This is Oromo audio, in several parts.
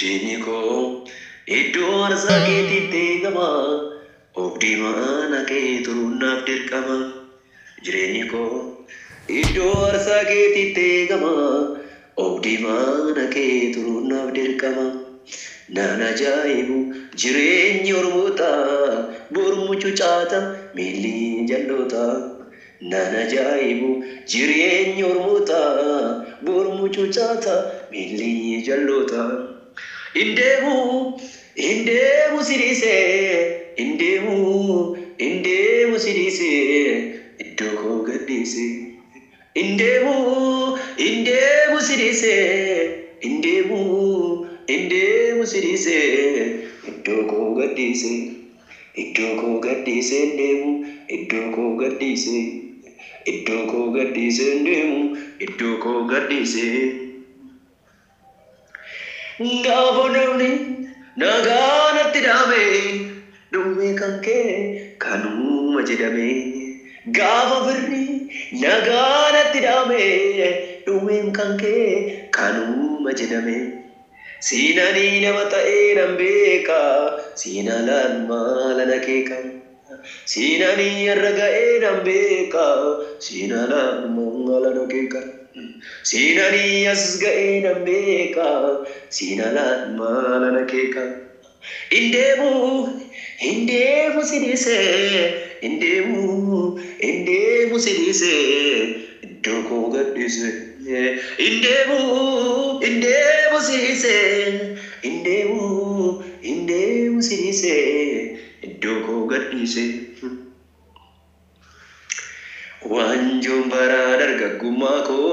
Jireenyi koo iddoo aarsaa keetiitti eegama. Obdii mana kee turuun naaf dirqama. Jireenyi koo iddoo aarsaa keetiitti eegama. Obdii mana kee turuun naaf dirqama. Naan ajaa'ibu jireenyi ormoota bormu cucaata miilli jalloota. Naan ajaa'ibu jireenyi ormoota bormu cucaata miilli jalloota. Indeemu sidiisee indeemu sidiisee iddoo koo gadhiisee. Indeemu sidiisee indeemu sidiisee iddoo koo gadhiisee. Iddoo koo gadhiisee indeemu iddoo koo gadhiisee. Iddoo koo gadhiisee indeemu iddoo koo gadhiisee. Gaafa namni nagaanatti dhaame dhume kan kee kanuma jedhame. Gaafa birri nagaanatti dhaame dhume kan kee kanuma jedhame. Siinanii nama ta'ee nan beeka siinaalaan maalana keeka. Siinanii irra ga'ee nan beeka siinaalaan maalana keeka. Siinanii as ga'ee nan beeka siinaalaan maalana keeka. Indeemu sidiisee indeemu sidiisee iddoo koo gadhiisee. Indeemu sidiisee indeemu sidiisee iddoo koo gadhiisee. Waanjoon baraa dargaggummaa koo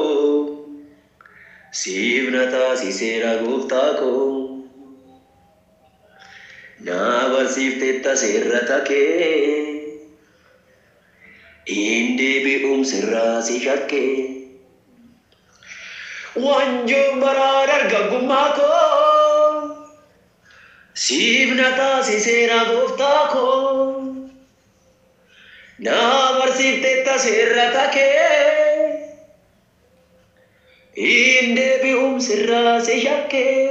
siif na taasiseera gooftaa koo. Naa barsiifteetta seerrata kee indeebi'uun sirraa si shakkee. Waanjoon baraa dargaggummaa koo siif na taasiseera gooftaa koo. Naa barsiifteetta seerrata kee indeebi'uun sirraa si shakkee.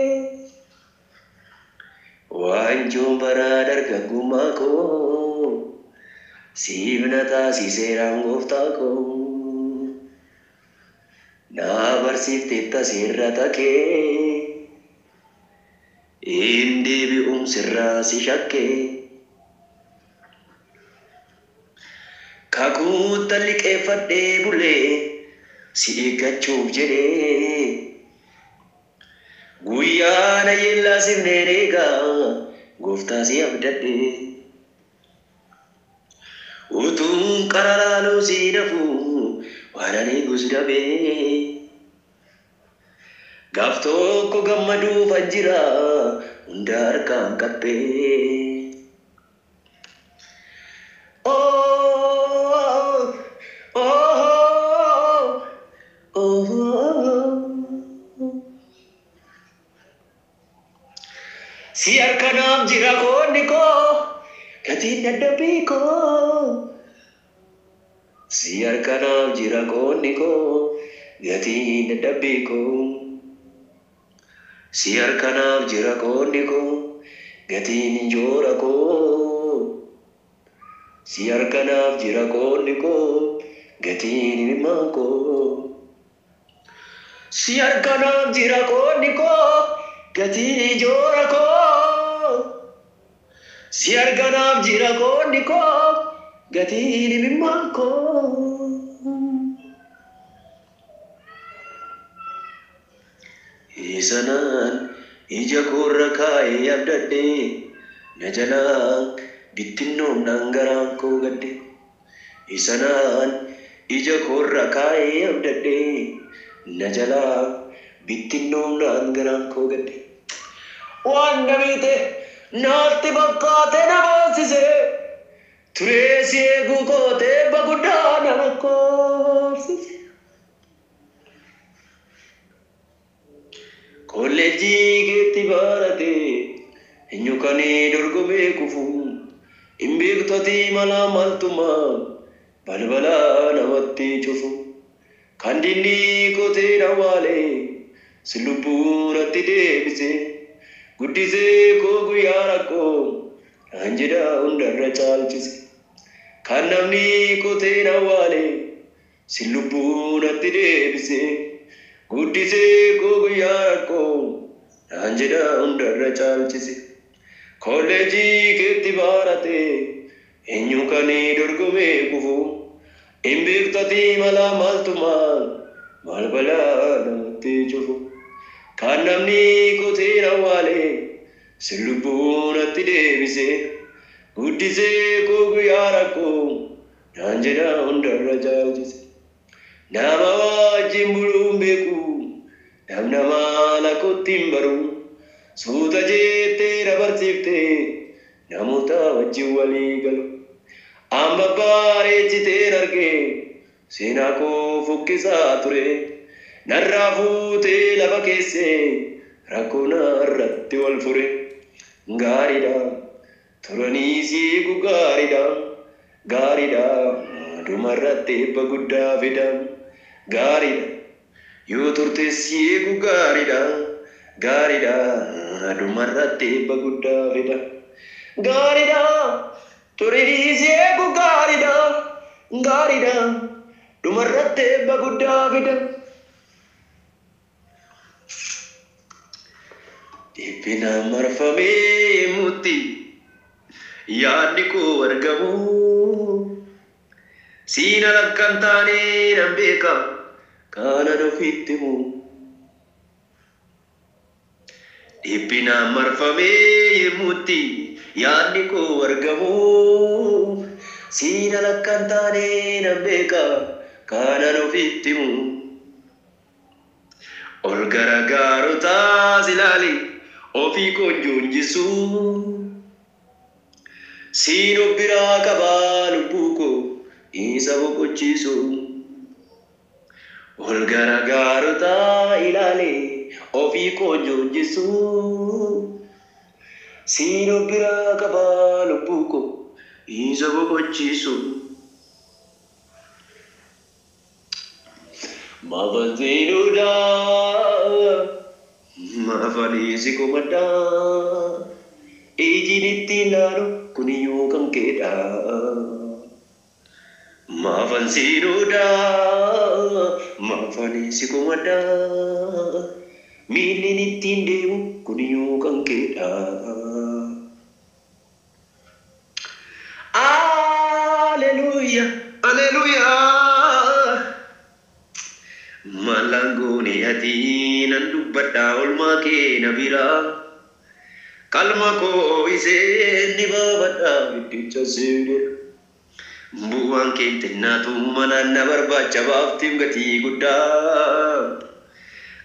Waanjoon baraa dargaggummaa koo siif na taasiseera gooftaa koo. Naa barsiifteetta seerrata kee indeebi'uun sirraa si shakkee. Kakuutta liqeeffadhee bulee si eeggachuuf jedhee. Guyyaa na yeellaa sifnee eegaa gooftaa si abdadhee. Utuun qararaaluu si nafuu waan ani eegus dhabee. Gaaf tokko gammaduufan jira hunda harkaan qabbee. Si harkanaaf jira koonni koo gatiin dadhabbii koo. Si harkanaaf jira koonni koo gatiin dadhabbii koo. Si harkanaaf jira koonni koo gatiin injoora koo. Si harkanaaf jira koonni koo gatiin ilmaan koo. Si harkanaaf jira koonni koo gatiin injoora koo. Si harkanaaf jira koonni koo gatiin ilmaan koo. Isanaan ija koorra kaa'ee abdadhee na jalaa bittinnoomnaan garaan koo gadde. Isanaan ija koorra kaa'ee abdadhee na jalaa bittinnoomnaan garaan koo gadde. Waan namiite naatti bakkaate na baansise turee si eeguu kootee baguddaa na lakkoofsise. Kolleejjii keetti baarate eenyukanii dorgomee kufu hin beektoti mala maltumaa balbalaa namatti cufu. Kan dinni kotee dhawaalee si lubbuun atti deebise guddisee koo guyyaa rakkoo naan jedha hundarra caalchise. Kan namni qoteen awwaale si lubbuu natti deebise. Guddisee koo guyyaa rakkoo naan jedha hundarra caalchise. Kolleejii keetti baarate eenyu kan dorgomee kufu. Hin beektati mala maaltumaan maal balaa namatti cufu. Kan namni qoteen awwaale si lubbuu natti deebise. Guddisee koo guyyaa rakkoo naan jedha hundarra caalchise. Nama wajjin buluun beeku nama lakkootti hin baru. Suuta jettee dabarsiiftee namoota wajjin walii galu. Amma bareechiteen argee seenaa koo fokkisaa ture. Narraa fuutee lafa keessee rakkoo narratti wal fure. Gaariidha turanii siigu gaariidha. Gaariidha dhumarratti eebba guddaa fida. Gaariidha yoo turte siigu gaariidha. Gaariidha dhumarratti eebba guddaa fida. Gaariidha turanii siigu gaariidha. Gaariidha dhumarratti eebba guddaa fida. Dhiphina marfamee mutti yaadni koo argamu. Siina lakkan taanee nan beeka kanan ofitti himu. Dhiphina marfamee mutti yaadni koo argamu. Siina lakkan taanee nan beeka kanan ofitti himu. Ol garagaarotaas ilaali ofii koo joonjisu. Siin of biraa qabaa lubbuu koo isa boqochiisu. Ol garagaarotaa ilaali ofii koo joonjisu. Siin of biraa qabaa lubbuu koo isa boqochiisu. Maafan seenuudhaa maafanii si komadhaa. Ijjiin ittiin laalu kuniyyuu kan keedha. Maafan seenuudhaa maafanii si komadhaa. Miilli ittiin deemu kuniyyuu kan keedha. Alleluia, alleluia. Malangoni hati nan dubbadha olmaa kee na biraa. Kalma koo isee ni baafadha giddicha seedera. Bu'aan kee xinnaatu manaan na barbaacha baaftiif gatii guddaa.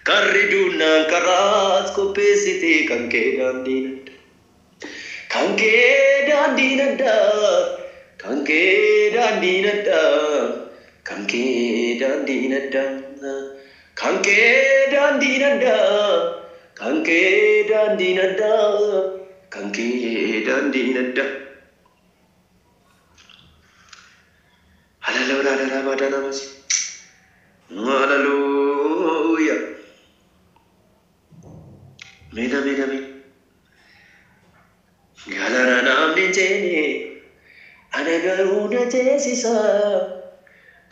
Karri duunaan karaas qopheessitee kan kee daandii nadda. Kan kee daandii nadda. Kan kee daandii nadda. Kan kee daandii nadda. Kan kee daandii nadda. Kan kee daandii nadda. Kan kee daandii nadda. Hallelujah, hallelujah, hallelujah. Mina mina mina. Galana namni jene anagaruna jesisa.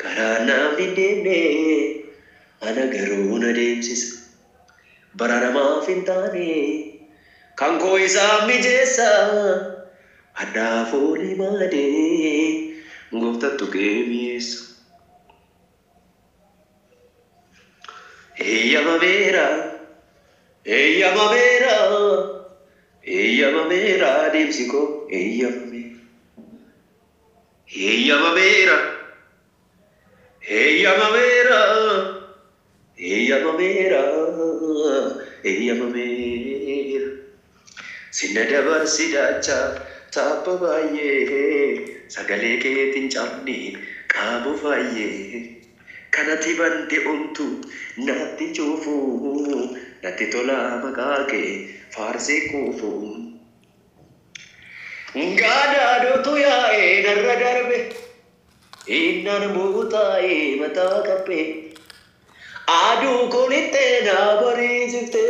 Karaa namni deemne anagaruna deemsisa. Bara namaaf hin taane kan koo isaa mijeessa. Addaa foolii maadee gooftattu keemiyeessa. Eeyyamameera eeyyamameera eeyyamameera deemsi koo eeyyamameera. Eeyyamameera eeyyamameera eeyyamameera eeyyamameera. Sinna dabarsi daachaa taapha baay'ee sagalee keetiin cabni qaabu baay'ee. Kanatti bante omtu natti cufu natti tola maqaa kee faarsee kuufu. Gaadhaadhootu yaa'ee narra darbe innaan buutaa'ee mataa qabbee. Aduu kunittee na bariisifte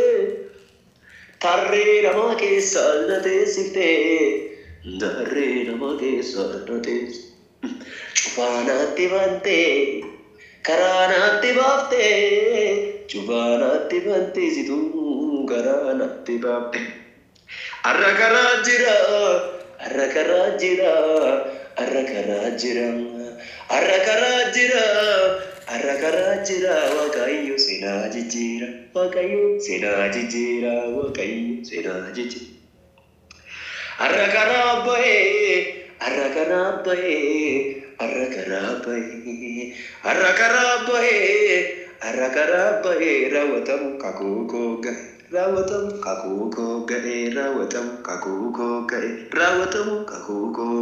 tarree namaa keessa na teessiftee darree namaa keessa na teessifte cufaa naatti bantee karaa naatti baaftee cufaa naatti bantee situu karaa naatti baaftee arra karaa jira arra karaa jira arra karaa jira arra karaa jira arra karaa jira Waaqayyo seenaa jijjiira Waaqayyo seenaa jijjiira Waaqayyo seenaa jijjiira arra karaa bahee arra karaa bahee arra karaa bahee arra karaa bahee arra karaa bahee raawwatamu kakuu koo ga'e raawwatamu kakuu koo ga'e raawwatamu kakuu koo ga'e raawwatamu kakuu koo